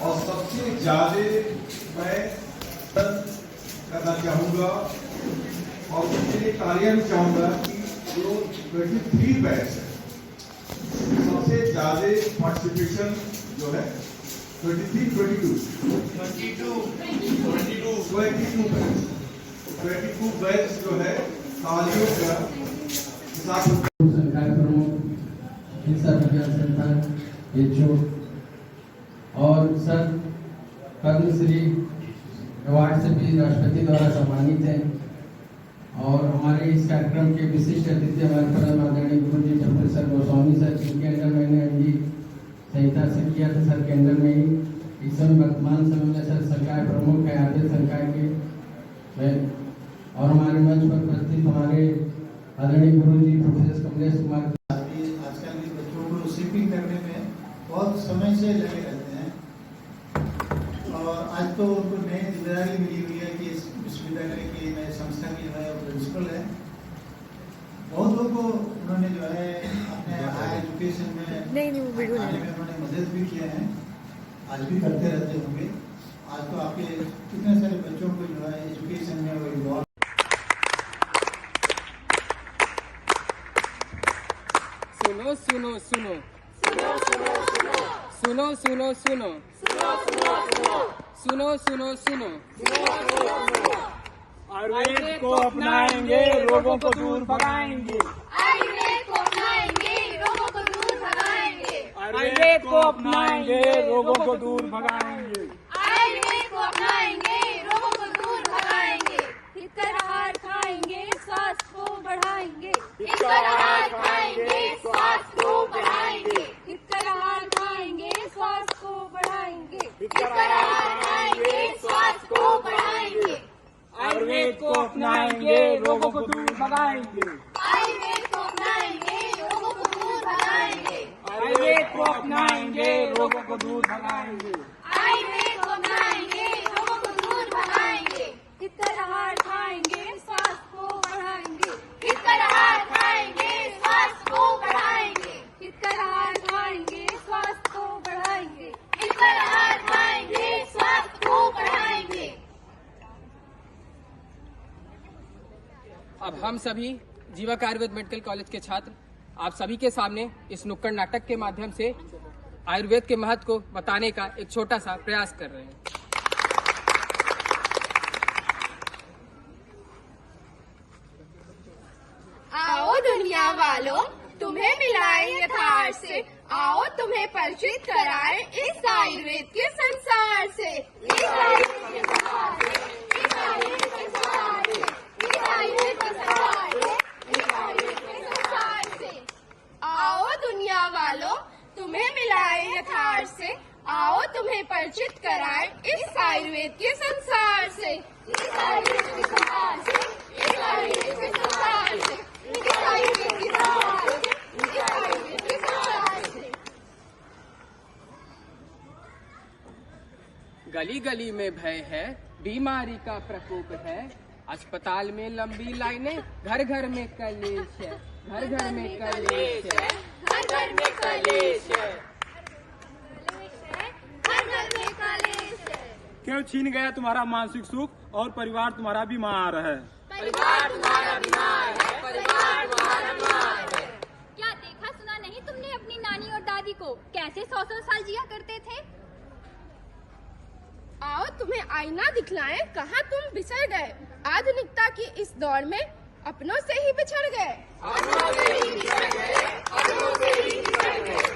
और सबसे ज्यादा मैं करना चाहूंगा और उसके लिए तालियां भी चाहूंगा कि जो 23 बैच है सबसे ज्यादा पार्टिसिपेशन जो है 22 बैच जो है तालियों का साथ संकाय प्रमुख हिंसा विज्ञान संस्थान एचओ और सर पद्मश्री अवार्ड से भी राष्ट्रपति द्वारा सम्मानित हैं। और हमारे इस कार्यक्रम के विशिष्ट अतिथि हमारे परम आदरणीय गुरु जी प्रोफेसर गोस्वामी सर, जिनके अंडर मैंने एमडी संहिता से किया था सर के अंडर में ही। इस समय वर्तमान समय में सर संकाय प्रमुख है आदेश संकाय के। और हमारे मंच पर उपस्थित हमारे आदरणीय गुरु जी प्रोफेसर कमलेश कुमार। आजकल के बच्चों को शिपिंग करने में बहुत समय से लगे रहते हैं और आज तो उनको नई जिम्मेदारी मिली हुई है कि इस विश्वविद्यालय की नए संस्था की जो है प्रिंसिपल है। बहुत लोगों को उन्होंने जो है अपने हायर एजुकेशन में आने में उन्होंने मदद भी किया है, आज भी करते रहते होंगे। आज तो आपके कितने सारे बच्चों को जो है एजुकेशन में वो इन्वॉल्व। सुनो सुनो सुनो सुनो सुनो सुनो सुनो सुनो सुनो सुनो सुनो आयुर्वेद को अपनाएंगे, रोगों को दूर भगाएंगे। आयुर्वेद को अपनाएंगे, रोगों को दूर भगाएंगे। आयुर्वेद को अपनाएंगे, रोगों को दूर भगाएंगे। आयुर्वेद को अपनाएंगे, रोगों को दूर भगाएंगे। हितकर आहार खाएंगे, स्वास्थ्य को बढ़ाएंगे। हितकर आहार खाएंगे, स्वास्थ्य को बढ़ाएंगे। हितकर आहार खाएंगे, स्वास्थ्य को बढ़ाएंगे। हितकर आहार खाएंगे, स्वास्थ्य को बढ़ाएंगे। आयुर्वेद को अपनाएंगे, रोगों को दूर भगाएंगे। आयुर्वेद को अपनाएंगे, रोगों को दूर भगाएंगे। आयुर्वेद को अपनाएंगे, रोगों को दूर भगाएंगे। आयुर्वेद को अपनाएंगे, रोगों को दूर भगाएंगे। हितकर आहार खाएंगे, स्वास्थ्य को बढ़ाएंगे। हितकर आहार खाएंगे, स्वास्थ्य को बढ़ाएंगे। हितकर आहार खाएंगे, स्वास्थ्य को बढ़ाएंगे। हितकर आहार खाएंगे, स्वास्थ्य को बढ़ाएंगे। अब हम सभी जीवक आयुर्वेद मेडिकल कॉलेज के छात्र आप सभी के सामने इस नुक्कड़ नाटक के माध्यम से आयुर्वेद के महत्व को बताने का एक छोटा सा प्रयास कर रहे हैं। वालों, तुम्हें मिलाएं यथार्थ से, आओ तुम्हें परिचित कराएं इस आयुर्वेद के संसार से। इस आयुर्वेद के संसार से, इस आयुर्वेद के संसार से, इस आयुर्वेद के संसार से, इस आयुर्वेद के संसार से। आओ दुनिया वालों, तुम्हें मिलाएं यथार्थ से, आओ तुम्हें परिचित कराएं इस आयुर्वेद के संसार से। इस आयुर्वेद के संसार से, इस आयुर्वेद के संसार से, इस आयुर्वेद के संसार से, इस आयुर्वेद के संसार से। गली गली में भय है, बीमारी का प्रकोप है, अस्पताल में लंबी लाइनें, घर घर में कलेश है, घर घर में कलेश है, घर घर में कलेश है, घर घर में कलेश है। क्यों छीन गया तुम्हारा मानसिक सुख और परिवार तुम्हारा बीमार है। परिवार तुम्हारा बीमार है, परिवार तुम्हारा बीमार है। क्या देखा सुना नहीं तुमने अपनी नानी और दादी को, कैसे 100-100 साल जिया करते थे। आओ तुम्हें आईना दिखलाएं, कहाँ तुम बिछड़ गए। आधुनिकता की इस दौर में अपनों से ही बिछड़ गए, अपनों से ही बिछड़ गए, अपनों से ही बिछड़ गए।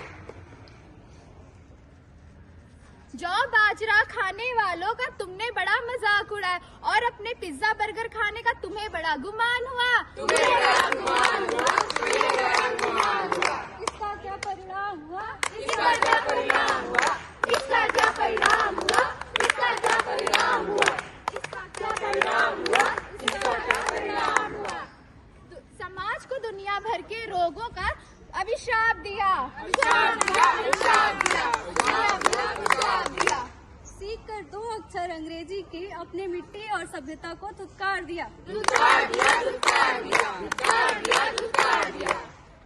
जौ बाजरा खाने वालों का तुमने बड़ा मजाक उड़ाया और अपने पिज्जा बर्गर खाने का तुम्हें बड़ा गुमान हुआ, तुम्हें बड़ा गुमान हुआ, तुम्हें बड़ा गुमान हुआ। इसका क्या परिणाम हुआ, इसका क्या परिणाम हुआ, इसका क्या परिणाम हुआ, इसका क्या परिणाम हुआ, इसका क्या परिणाम हुआ, इसका क्या परिणाम हुआ। समाज को दुनिया भर के रोगों का अभिशाप दिया, अभिशाप दिया, अभिशाप दिया, अभिशाप दिया, अभिशाप दिया। सीख कर 2 अक्षर अंग्रेजी के अपने मिट्टी और सभ्यता को धुतकार दिया, धुतकार दिया, धुतकार दिया, धुतकार दिया, धुतकार दिया।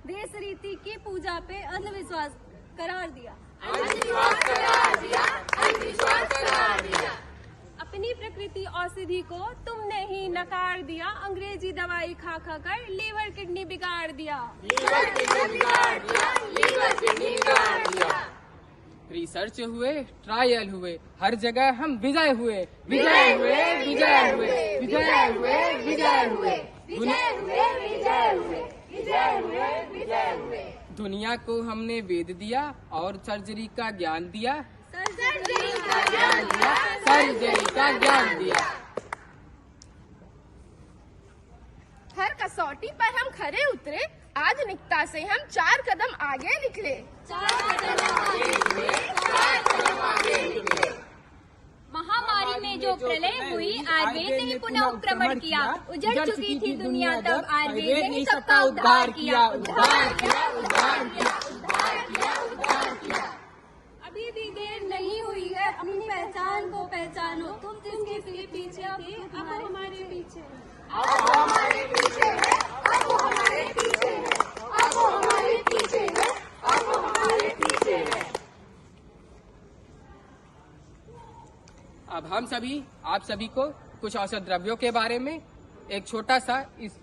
देश रीति की पूजा पे अंधविश्वास करार दिया, अंधविश्वास करार दिया, अंधविश्वास करार दिया। अपनी प्रकृति औषधि को तुमने ही नकार दिया, अंग्रेजी दवाई खा खा कर लीवर किडनी बिगाड़ दिया, लीवर किडनी बिगाड़ दिया, लीवर किडनी बिगाड़ दिया। रिसर्च हुए, ट्रायल हुए, हर जगह हम विजय हुए, विजय हुए, विजय हुए, विजय हुए, विजय हुए, विजय हुए, विजय हुए, विजय हुए, विजय हुए। दुनिया को हमने वेद दिया और सर्जरी का ज्ञान दिया, सर्जरी का ज्ञान दिया, सर्जरी का ज्ञान दिया। हर कसौटी पर हम खरे उतरे, आधुनिकता से हम 4 कदम आगे निकले, 4 कदम आगे निकले, 4 कदम आगे निकले। महामारी में जो प्रलय हुई, आयुर्वेद ने पुनः उत्क्रमण किया, उजड़ चुकी थी दुनिया तब, आयुर्वेद ने सबका उद्धार किया, उद्धार किया, उद्धार किया, उद्धार किया, उद्धार किया। अभी भी देर नहीं हुई है, अपनी पहचान को पहचानो, तुम जिसके पीछे थे अब वो हमारे पीछे है, अब वो हमारे पीछे है, अब वो हमारे पीछे है, अब वो हमारे पीछे है, अब वो हमारे पीछे है। अब हम सभी आप सभी को कुछ औषध द्रव्यों के बारे में एक छोटा सा इस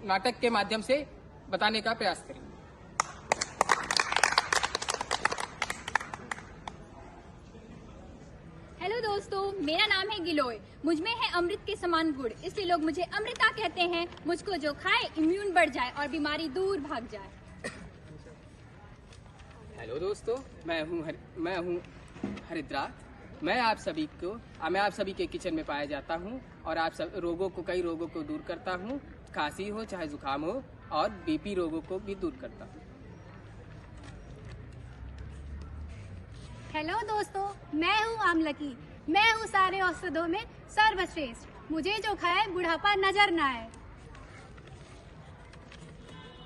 नाटक के माध्यम से बताने का प्रयास करेंगे। हेलो दोस्तों, मेरा नाम है गिलोय, मुझ में है अमृत के समान गुण, इसलिए लोग मुझे अमृता कहते हैं। मुझको जो खाए इम्यून बढ़ जाए और बीमारी दूर भाग जाए। हेलो दोस्तों, मैं हूँ हरिद्रा। मैं आप सभी के किचन में पाया जाता हूँ और आप सब कई रोगों को दूर करता हूँ। खांसी हो चाहे जुकाम हो और बीपी रोगों को भी दूर करता हूँ। हेलो दोस्तों, मैं हूँ आमलकी, मैं हूँ सारे औषधों में सर्वश्रेष्ठ, मुझे जो खाए बुढ़ापा नजर न आए।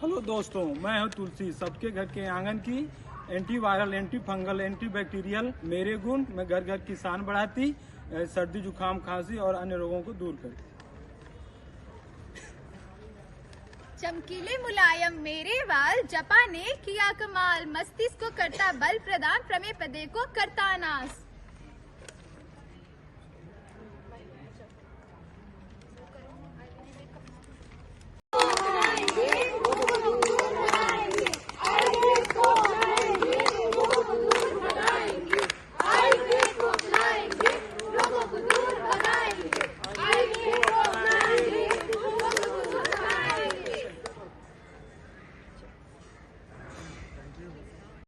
हेलो दोस्तों, मैं हूँ तुलसी, सबके घर के आंगन की anti viral, anti fungal, anti bacterial मेरे गुण। मैं घर घर की शान बढ़ाती, सर्दी जुकाम खांसी और अन्य रोगों को दूर करती। चमकीले मुलायम मेरे वाल, जपा ने किया कमाल, मस्तिष्क को करता बल प्रदान, प्रमेय पदे को करता नाश।